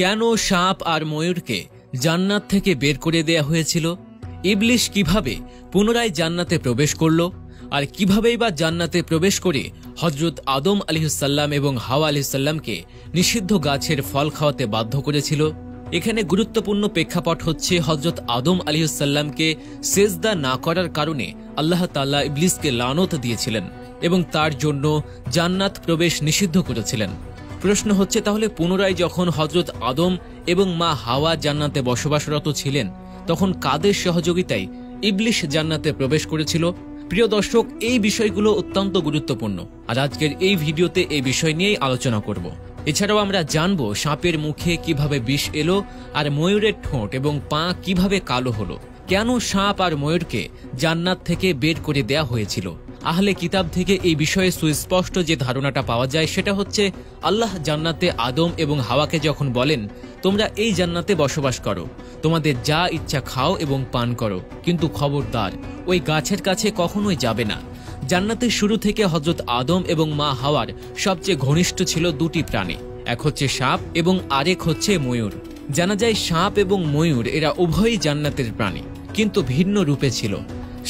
কেন সাপ আর ময়ূরকে জান্নাত থেকে বের করে দেয়া হয়েছিল, ইবলিশ কিভাবে পুনরায় জান্নাতে প্রবেশ করল, আর কিভাবেই বা জান্নাতে প্রবেশ করে হযরত আদম আলাইহিসসালাম এবং হাওয়া আলাইহিসসালামকে নিষিদ্ধ গাছের ফল খাওয়াতে বাধ্য করেছিল। এখানে গুরুত্বপূর্ণ প্রেক্ষাপট হচ্ছে হযরত আদম আলাইহিসসালামকে সেজদা না করার কারণে আল্লাহ তাআলা ইবলিসকে লানত দিয়েছিলেন এবং তার জন্য জান্নাত প্রবেশ নিষিদ্ধ করেছিলেন। প্রশ্ন হচ্ছে, তাহলে পুনরায় যখন হযরত আদম এবং মা হাওয়া জান্নাতে বসবাসরত ছিলেন তখন কাদের সহযোগিতায় ইবলিশ জান্নাতে প্রবেশ করেছিল? প্রিয় দর্শক, এই বিষয়গুলো অত্যন্ত গুরুত্বপূর্ণ, আর আজকের এই ভিডিওতে এই বিষয় নিয়েই আলোচনা করব। এছাড়াও আমরা জানব সাপের মুখে কিভাবে বিষ এলো, আর ময়ূরের ঠোঁট এবং পা কিভাবে কালো হলো, কেন সাপ আর ময়ূরকে জান্নাত থেকে বের করে দেয়া হয়েছিল। আহলে কিতাব থেকে এই বিষয়ে সুস্পষ্ট যে ধারণাটা পাওয়া যায় সেটা হচ্ছে, আল্লাহ জান্নাতে আদম এবং হাওয়াকে যখন বলেন তোমরা এই জান্নাতে বসবাস করো, তোমাদের যা ইচ্ছা খাও এবং পান করো, কিন্তু খবরদার ওই গাছের কাছে কখনোই যাবে না। জান্নাতের শুরু থেকে হযরত আদম এবং মা হাওয়ার সবচেয়ে ঘনিষ্ঠ ছিল দুটি প্রাণী, এক হচ্ছে সাপ এবং আরেক হচ্ছে ময়ূর। জানা যায় সাপ এবং ময়ূর এরা উভয়ই জান্নাতের প্রাণী, কিন্তু ভিন্ন রূপে ছিল।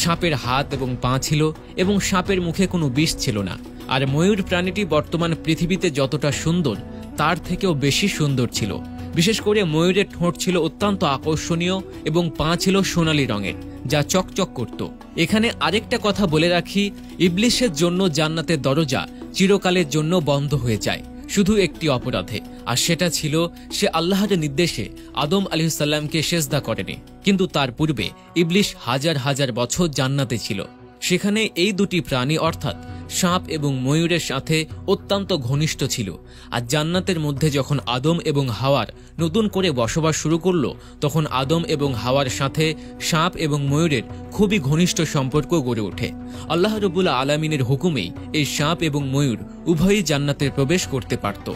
সাপের হাত এবং পা ছিল এবং সাপের মুখে কোনো বিষ ছিল না। আর ময়ূর প্রাণীটি বর্তমান পৃথিবীতে যতটা সুন্দর তার থেকেও বেশি সুন্দর ছিল। বিশেষ করে ময়ূরের ঠোঁট ছিল অত্যন্ত আকর্ষণীয় এবং পা ছিল সোনালী রঙের, যা চকচক করত। এখানে আরেকটা কথা বলে রাখি, ইবলিশের জন্য জান্নাতের দরজা চিরকালের জন্য বন্ধ হয়ে যায় শুধু একটি অপরাধে, আর সেটা ছিল সে আল্লাহর নির্দেশে আদম আলাইহিসসালামকে সেজদা করেনি। কিন্তু তার পূর্বে ইবলিশ হাজার হাজার বছর জান্নাতে ছিল। সেখানে এই দুটি প্রাণী অর্থাৎ সাপ এবং ময়ূরের সাথে অত্যন্ত ঘনিষ্ঠ ছিল। আর জান্নাতের মধ্যে যখন আদম এবং হাওয়ার নতুন করে বসবাস শুরু করল তখন আদম এবং হাওয়ার সাথে সাপ এবং ময়ূরের খুবই ঘনিষ্ঠ সম্পর্ক গড়ে ওঠে। আল্লাহ রাব্বুল আলামিনের হুকুমেই এই সাপ এবং ময়ূর উভয়ই জান্নাতে প্রবেশ করতে পারত,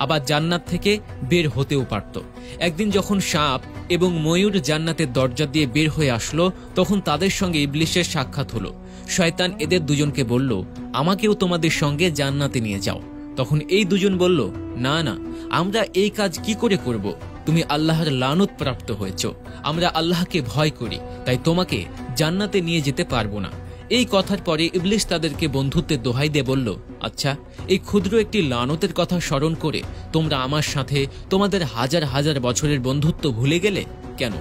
আবার জান্নাত থেকে বের হতেও পারত। একদিন যখন সাপ এবং ময়ূর জান্নাতের দরজা দিয়ে বের হয়ে আসলো তখন তাদের সঙ্গে ইবলিশের সাক্ষাৎ হলো। শয়তান এদের দুজনকে বলল, আমাকেও তোমাদের সঙ্গে জান্নাতে নিয়ে যাও। তখন এই দুজন বলল, না না, আমরা এই কাজ কি করে করব? তুমি আল্লাহর লানত প্রাপ্ত হয়েছ, আমরা আল্লাহকে ভয় করি, তাই তোমাকে জান্নাতে নিয়ে যেতে পারবো না। এই কথার পরে ইবলিশ তাদেরকে বন্ধুত্বের দোহাই দিয়ে বলল, আচ্ছা, এই ক্ষুদ্র একটি লানতের কথা স্মরণ করে তোমরা আমার সাথে তোমাদের হাজার হাজার বছরের বন্ধুত্ব ভুলে গেলে কেন?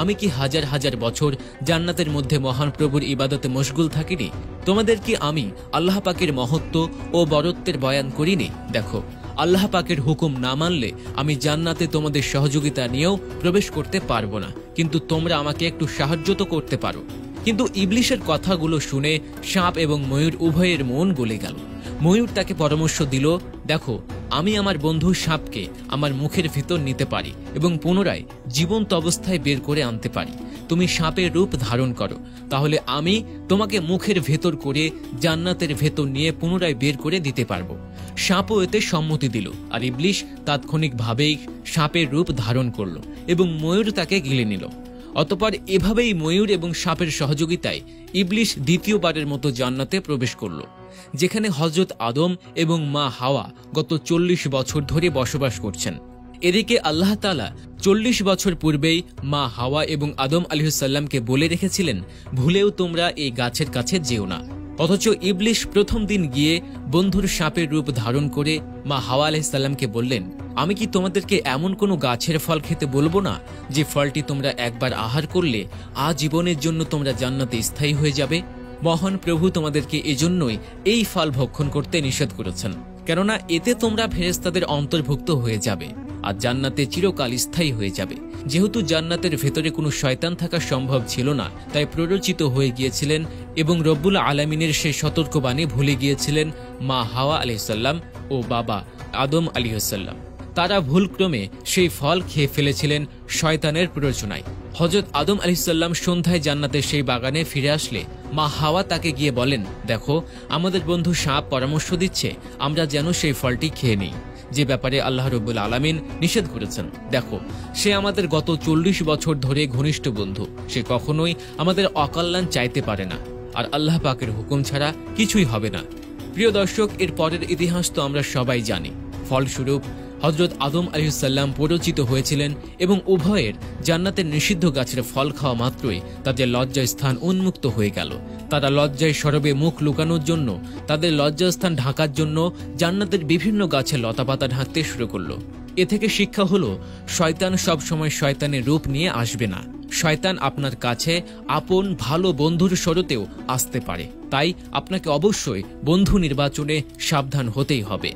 আমি কি হাজার হাজার বছর জান্নাতের মধ্যে মহান প্রভুর ইবাদতে মশগুল থাকিনি? তোমাদের কি আমি আল্লাহ পাকের মহত্ব ও বরত্বের বয়ান করিনি? দেখো, আল্লাহ পাকের হুকুম না মানলে আমি জান্নাতে তোমাদের সহযোগিতা নিয়েও প্রবেশ করতে পারবো না, কিন্তু তোমরা আমাকে একটু সাহায্য তো করতে পারো। কিন্তু ইবলিশের কথাগুলো শুনে সাপ এবং ময়ূর উভয়ের মন গলে গেল। ময়ূর তাকে পরামর্শ দিল, দেখো, আমি আমার বন্ধু সাপকে আমার মুখের ভিতর নিতে পারি এবং পুনরায় জীবন্ত অবস্থায় বের করে আনতে পারি। তুমি সাপের রূপ ধারণ করো, তাহলে আমি তোমাকে মুখের ভেতর করে জান্নাতের ভেতর নিয়ে পুনরায় বের করে দিতে পারবো। সাপও এতে সম্মতি দিল, আর ইবলিশ তাৎক্ষণিকভাবেই সাপের রূপ ধারণ করল এবং ময়ূর তাকে গিলে নিল। অতঃপর এভাবেই ময়ূর এবং সাপের সহযোগিতায় ইবলিশ দ্বিতীয়বারের মতো জান্নাতে প্রবেশ করল, যেখানে হযরত আদম এবং মা হাওয়া গত 40 বছর ধরে বসবাস করছেন। এদিকে আল্লাহ তাআলা 40 বছর পূর্বেই মা হাওয়া এবং আদম আলাইহিসসালামকে বলে রেখেছিলেন, ভুলেও তোমরা এই গাছের কাছে যেও না। অথচ ইবলিশ প্রথম দিন গিয়ে বন্ধুর সাপের রূপ ধারণ করে মা হাওয়া আলাইহিসসালামকে বললেন, আমি কি তোমাদেরকে এমন কোনো গাছের ফল খেতে বলবো না যে ফলটি তোমরা একবার আহার করলে আজীবনের জন্য তোমরা জান্নাতে স্থায়ী হয়ে যাবে? মহান প্রভু তোমাদেরকে এজন্যই এই ফল ভক্ষণ করতে নিষেধ করেছেন, কেননা এতে তোমরা ফেরেশতাদের অন্তর্ভুক্ত হয়ে যাবে আর জান্নাতে চিরকাল স্থায়ী হয়ে যাবে। যেহেতু জান্নাতের ভেতরে কোনো শয়তান থাকা সম্ভব ছিল না, তাই প্ররোচিত হয়ে গিয়েছিলেন এবং রব্বুল আলামিনের সেই সতর্কবাণী ভুলে গিয়েছিলেন মা হাওয়া আলাইহিসসালাম ও বাবা আদম আলাইহিসসালাম। তারা ভুলক্রমে সেই ফল খেয়ে ফেলেছিলেন শয়তানের প্ররোচনায়। হযরত আদম আলাইহিসসালাম সন্ধ্যায় জান্নাতের সেই বাগানে ফিরে আসলে মা হাওয়া তাকে গিয়ে বলেন, দেখো, আমাদের বন্ধু সাপ পরামর্শ দিচ্ছে আমরা যেন সেই ফলটি খেয়ে নিই, যে ব্যাপারে আল্লাহ রাব্বুল আলামিন নিষেধ করেছেন। দেখো, সে আমাদের গত 40 বছর ধরে ঘনিষ্ঠ বন্ধু, সে কখনোই আমাদের অকল্যাণ চাইতে পারে না, আর আল্লাহ পাকের হুকুম ছাড়া কিছুই হবে না। প্রিয় দর্শক, এর পরের ইতিহাস তো আমরা সবাই জানি। ফলস্বরূপ হযরত আদম আলাইহিসসালাম পরিচিত হয়েছিলেন এবং উভয়ের জান্নাতের নিষিদ্ধ গাছের ফল খাওয়া মাত্রই তাদের লজ্জাস্থান উন্মুক্ত হয়ে গেল। তারা লজ্জায় সরবে মুখ লুকানোর জন্য, তাদের লজ্জাস্থান ঢাকার জন্য জান্নাতের বিভিন্ন গাছের লতাপাতা ঢাকতে শুরু করলো। এ থেকে শিক্ষা হলো, শয়তান সব সময় শয়তানের রূপ নিয়ে আসবে না। শয়তান আপনার কাছে আপন ভালো বন্ধুর স্বরূপেও আসতে পারে, তাই আপনাকে অবশ্যই বন্ধু নির্বাচনে সাবধান হতেই হবে।